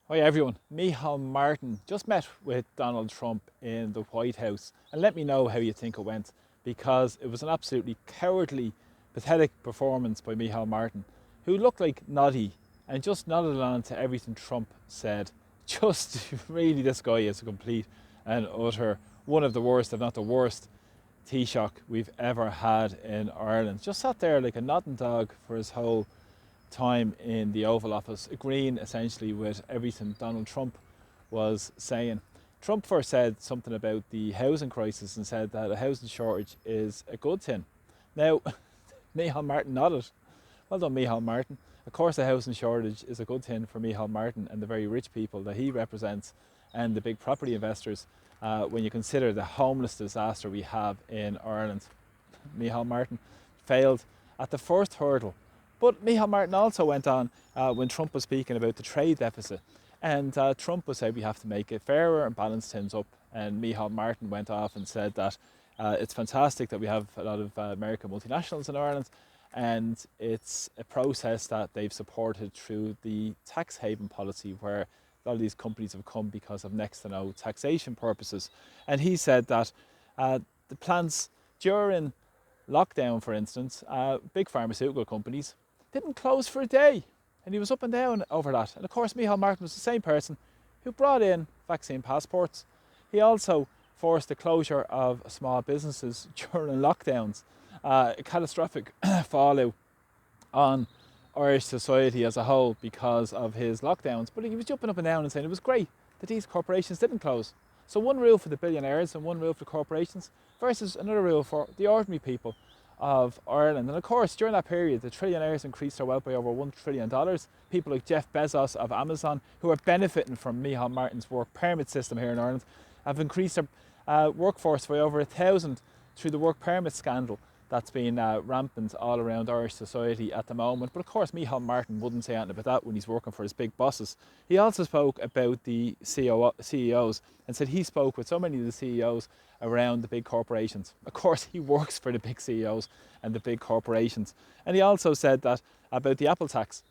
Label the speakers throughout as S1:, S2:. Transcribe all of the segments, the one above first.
S1: Hi everyone, Micheal Martin just met with Donald Trump in the White House, and let me know how you think it went, because it was an absolutely cowardly, pathetic performance by Micheal Martin, who looked like Noddy and just nodded on to everything Trump said. Just really, this guy is a complete and utter one of the worst, if not the worst, Taoiseach we've ever had in Ireland. Just sat there like a nodding dog for his whole time in the Oval Office, agreeing essentially with everything Donald Trump was saying. Trump first said something about the housing crisis and said that a housing shortage is a good thing. Now, Micheal Martin nodded. Well done, Micheal Martin. Of course, a housing shortage is a good thing for Micheal Martin and the very rich people that he represents and the big property investors when you consider the homeless disaster we have in Ireland. Micheal Martin failed at the first hurdle. But Micheal Martin also went on when Trump was speaking about the trade deficit. And Trump was saying we have to make it fairer and balance things up. And Micheal Martin went off and said that it's fantastic that we have a lot of American multinationals in Ireland, and it's a process that they've supported through the tax haven policy, where a lot of these companies have come because of next to no taxation purposes. And he said that the plants during lockdown, for instance, big pharmaceutical companies didn't close for a day. And he was up and down over that. And of course, Micheal Martin was the same person who brought in vaccine passports. He also forced the closure of small businesses during lockdowns, a catastrophic fallout on Irish society as a whole because of his lockdowns. But he was jumping up and down and saying it was great that these corporations didn't close. So one rule for the billionaires and one rule for corporations versus another rule for the ordinary people of Ireland. And of course, during that period, the trillionaires increased their wealth by over $1 trillion. People like Jeff Bezos of Amazon, who are benefiting from Micheal Martin's work permit system here in Ireland, have increased their workforce by over 1,000 through the work permit scandal that's been rampant all around Irish society at the moment. But of course, Micheal Martin wouldn't say anything about that when he's working for his big bosses. He also spoke about the CEOs and said he spoke with so many of the CEOs around the big corporations. Of course, he works for the big CEOs and the big corporations. And he also said that about the Apple tax.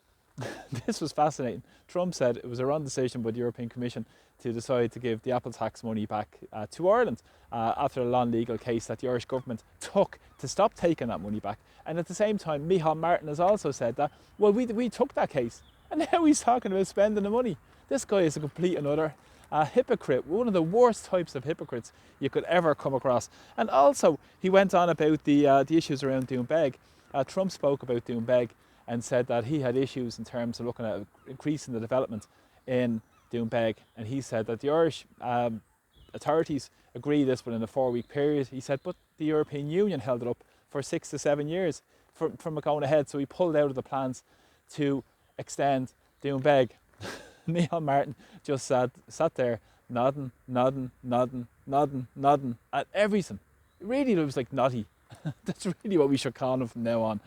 S1: This was fascinating. Trump said it was a wrong decision by the European Commission to decide to give the Apple tax money back to Ireland after a long legal case that the Irish government took to stop taking that money back. And at the same time, Micheal Martin has also said that, well, we took that case, and now he's talking about spending the money. This guy is a complete and utter hypocrite, one of the worst types of hypocrites you could ever come across. And also, he went on about the issues around Doonbeg. Trump spoke about Doonbeg and said that he had issues in terms of looking at increasing the development in Doonbeg. And he said that the Irish authorities agreed this within a 4-week period. He said, but the European Union held it up for 6 to 7 years from it going ahead. So he pulled out of the plans to extend Doonbeg. Micheal Martin just sat there nodding at everything. Really, it was like noddy. That's really what we should call him from now on.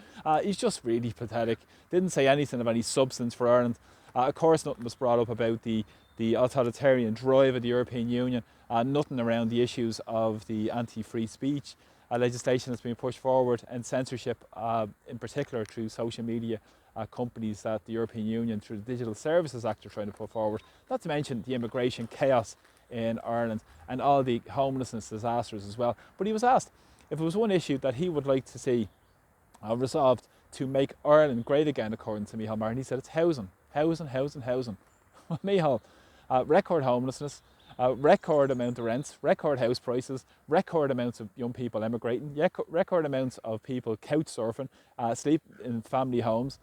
S1: He's just really pathetic. Didn't say anything of any substance for Ireland. Of course, nothing was brought up about the authoritarian drive of the European Union. Nothing around the issues of the anti-free speech legislation that's being pushed forward, and censorship in particular through social media companies that the European Union through the Digital Services Act are trying to put forward. Not to mention the immigration chaos in Ireland and all the homelessness disasters as well. But he was asked if it was one issue that he would like to see resolved to make Ireland great again, according to Micheal Martin. He said it's housing. Micheal, record homelessness, record amount of rents, record house prices, record amounts of young people emigrating, record amounts of people couch surfing, sleep in family homes.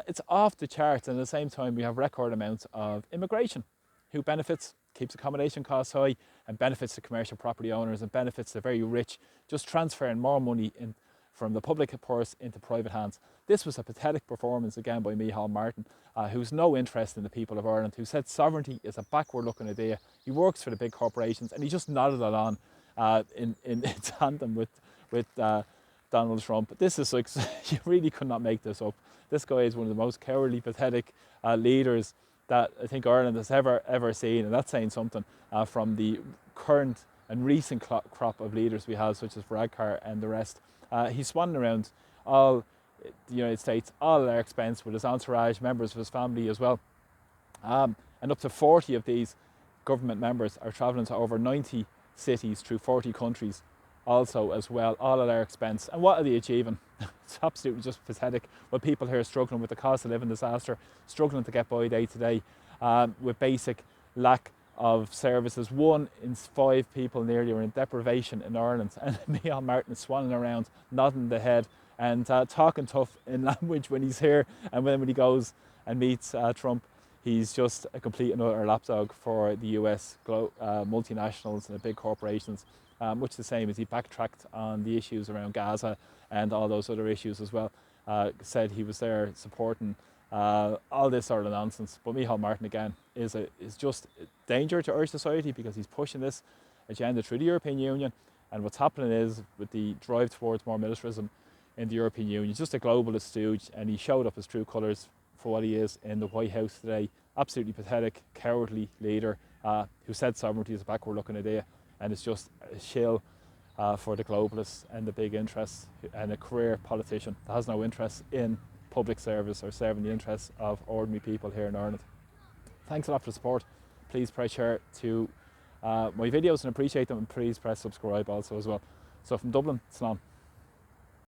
S1: It's off the charts, and at the same time we have record amounts of immigration. Who benefits? Keeps accommodation costs high, and benefits the commercial property owners and benefits the very rich, just transferring more money in from the public purse into private hands. This was a pathetic performance again by Micheal Martin, who's no interest in the people of Ireland, who said sovereignty is a backward-looking idea. He works for the big corporations, and he just nodded along in tandem with Donald Trump. This is like, you really could not make this up. This guy is one of the most cowardly, pathetic leaders that I think Ireland has ever seen, and that's saying something from the current and recent crop of leaders we have, such as Varadkar and the rest. He's swanning around all the United States, all at our expense, with his entourage, members of his family as well. And up to 40 of these government members are travelling to over 90 cities through 40 countries also as well, all at their expense. And what are they achieving? It's absolutely just pathetic. Well, people here are struggling with the cost of living disaster, struggling to get by day to day, with basic lack of services. 1 in 5 people nearly are in deprivation in Ireland, and Micheal Martin is swanning around, nodding the head and talking tough in language when he's here, and when he goes and meets Trump. He's just a complete and utter lapdog for the US multinationals and the big corporations. Much the same as he backtracked on the issues around Gaza and all those other issues as well. Said he was there supporting all this sort of nonsense. But Micheal Martin again is just a danger to Irish society, because he's pushing this agenda through the European Union. And what's happening is, with the drive towards more militarism in the European Union, he's just a globalist stooge, and he showed up his true colours for what he is in the White House today. Absolutely pathetic, cowardly leader who said sovereignty is a backward-looking idea, and it's just a shill for the globalists and the big interests, and a career politician that has no interest in public service or serving the interests of ordinary people here in Ireland. Thanks a lot for the support. Please press share to my videos and appreciate them, and please press subscribe also as well. So from Dublin, Slán.